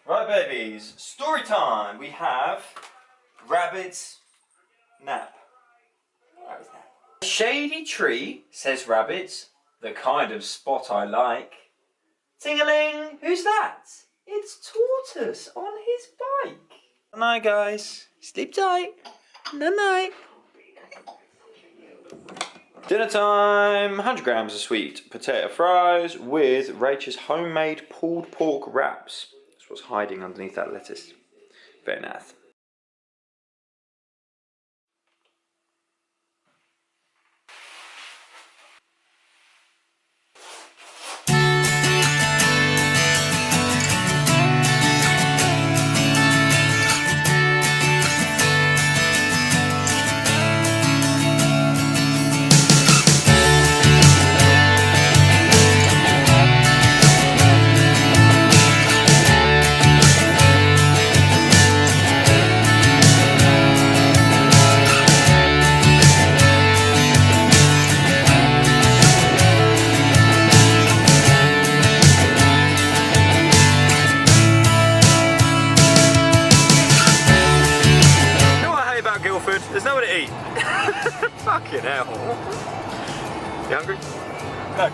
Right, babies, story time. We have Rabbit's nap. Rabbit's nap. A shady tree, says Rabbit, the kind of spot I like. Ting-a-ling, who's that? It's Tortoise on his bike. Good night, guys. Sleep tight. Night-night. Dinner time. 100 grams of sweet potato fries with Rachel's homemade pulled pork wraps. That's what's hiding underneath that lettuce. Very nice. There's nowhere to eat. Fucking hell. You hungry? No.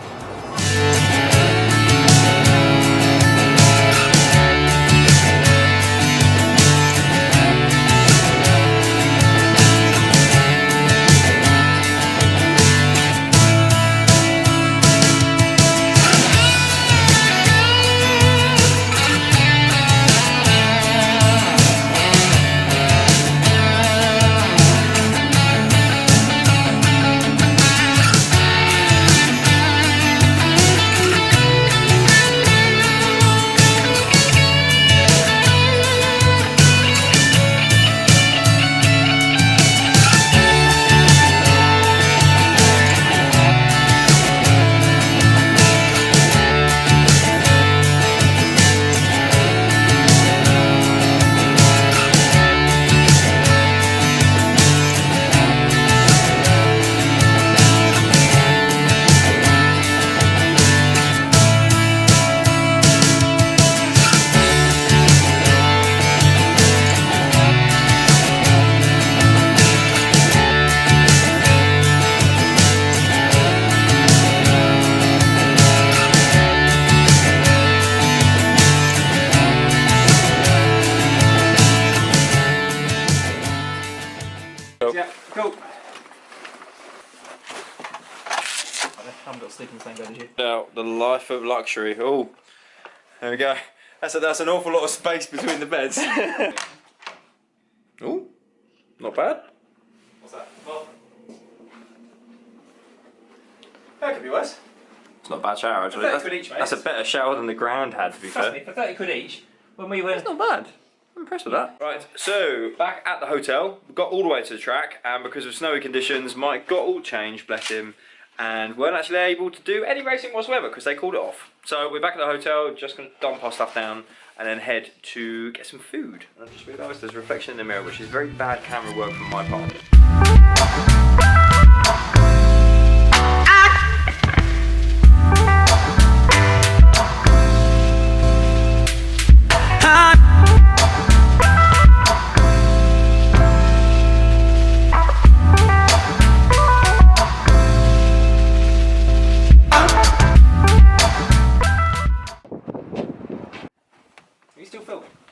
Yeah, cool. I haven't got to sleep in the same bed as you. Now, the life of luxury. Oh, there we go. That's an awful lot of space between the beds. Oh, not bad. What's that? Well, that could be worse. It's not a bad shower actually. 30 quid each, mate. That's a better shower than the ground had, to be trust fair. me, for 30 quid each, when we went... That's not bad. I'm impressed with that. Right, so back at the hotel, we got all the way to the track, and because of snowy conditions, Mike got all changed, bless him, and weren't actually able to do any racing whatsoever because they called it off. So we're back at the hotel, just going to dump our stuff down and then head to get some food. And I just realised there's a reflection in the mirror, which is very bad camera work from my part.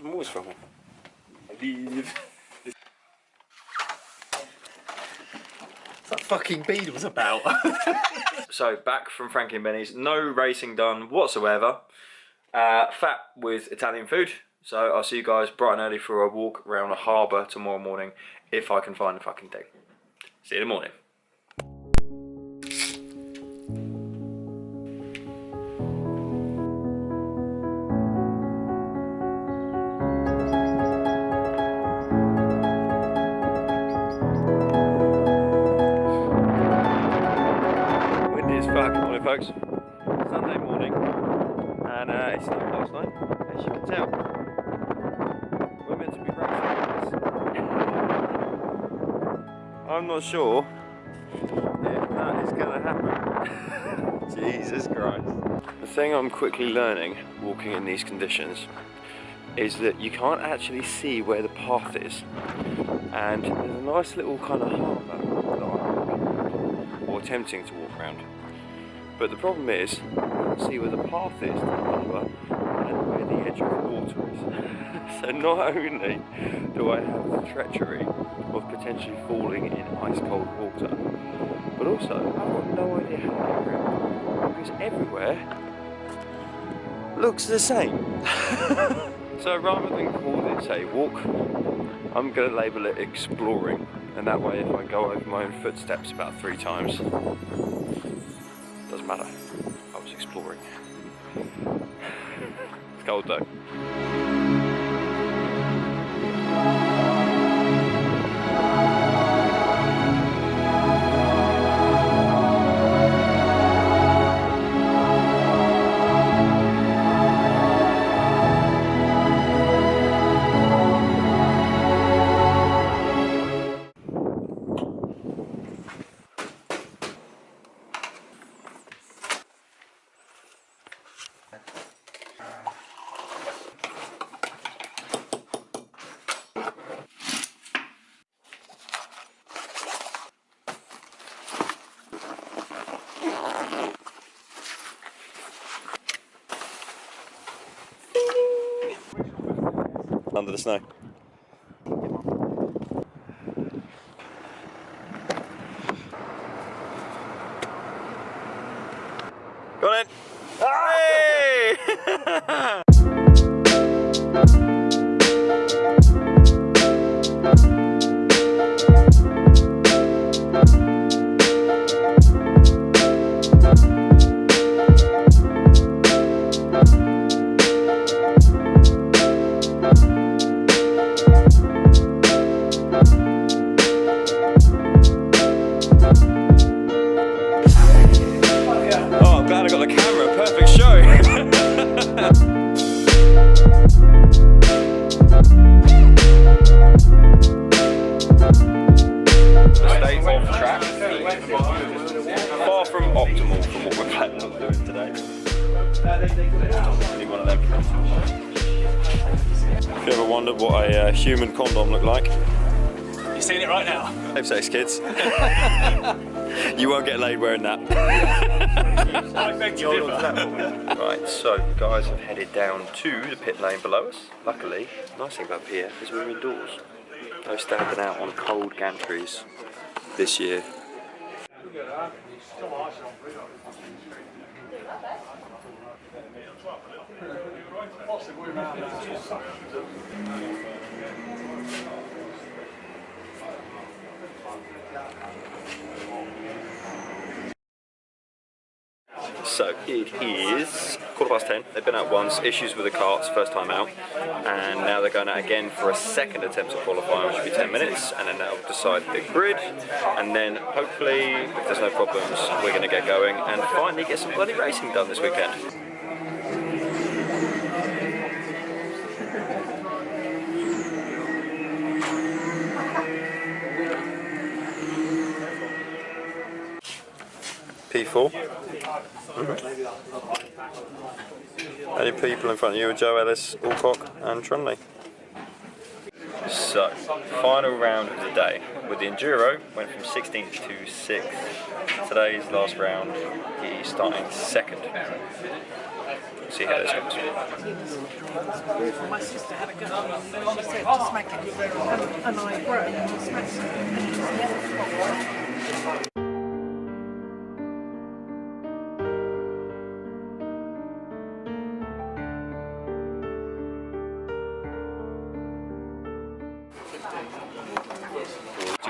I'm always filming. I leave. What's that fucking bead was about? So back from Frankie and Benny's, no racing done whatsoever. Fat with Italian food. So I'll see you guys bright and early for a walk around the harbour tomorrow morning if I can find the fucking thing. See you in the morning. Morning folks, Sunday morning, and it snowed last night, as you can tell. We're meant to be racing. I'm not sure if that is going to happen. Jesus Christ. The thing I'm quickly learning, walking in these conditions, is that you can't actually see where the path is, and there's a nice little kind of harbour that I'm or attempting to walk around. But the problem is, you can't see where the path is to the harbour and where the edge of the water is. So not only do I have the treachery of potentially falling in ice cold water, but also I've got no idea how to get around, because everywhere looks the same. So rather than call this a walk, I'm going to label it exploring, and that way if I go over my own footsteps about 3 times, doesn't matter, I was exploring. It's cold though. Under the snow. Go on in. Hey! Far from optimal from what we're planning on doing today. Only one of them. If you ever wondered what a human condom looked like, You're seeing it right now. safe sex, kids. You won't get laid wearing that. I beg to differ. Right, so the guys have headed down to the pit lane below us. Luckily, nice thing about here is we're indoors. No standing out on cold gantries this year. So it is 10:15. They've been out once, issues with the carts, first time out, and now they're going out again for a second attempt to qualify, which will be 10 minutes, and then they'll decide the grid, and then hopefully, if there's no problems, we're going to get going and finally get some bloody racing done this weekend. P4. Any people in front of you are Joe Ellis, Alcock and Trunley. So, final round of the day. With the Enduro, went from 16th to 6th. Today's last round, he's starting 2nd. See how this goes. My sister had a go. She said to smack it, and I smacked it.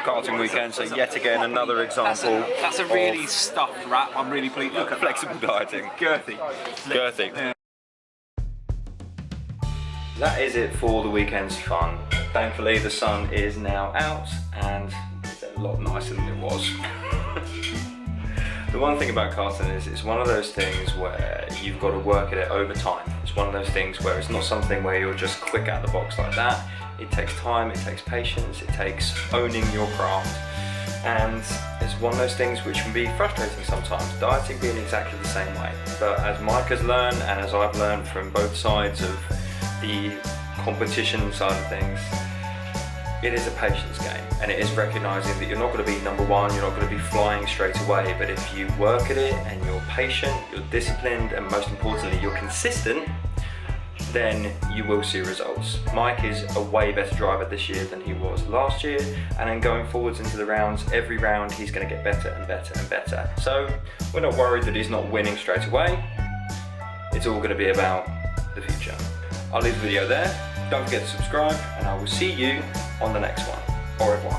Karting weekend, so yet again another example. That's a really stuffed wrap. I'm really pleased. Look at flexible dieting. girthy. Girthy. Yeah. That is it for the weekend's fun. Thankfully the sun is now out and it's a lot nicer than it was. The one thing about karting is it's one of those things where you've got to work at it over time. It's one of those things where it's not something where you're just quick out of the box like that. It takes time, it takes patience, it takes owning your craft, and it's one of those things which can be frustrating sometimes, dieting being exactly the same way. But as Mike has learned, and as I've learned from both sides of the competition side of things, it is a patience game, and it is recognising that you're not going to be number one, you're not going to be flying straight away, but if you work at it and you're patient, you're disciplined, and most importantly you're consistent, then you will see results. Mike is a way better driver this year than he was last year, and then going forwards into the rounds, every round he's going to get better and better and better. So we're not worried that he's not winning straight away. It's all going to be about the future. I'll leave the video there. Don't forget to subscribe, and I will see you on the next one. Au revoir.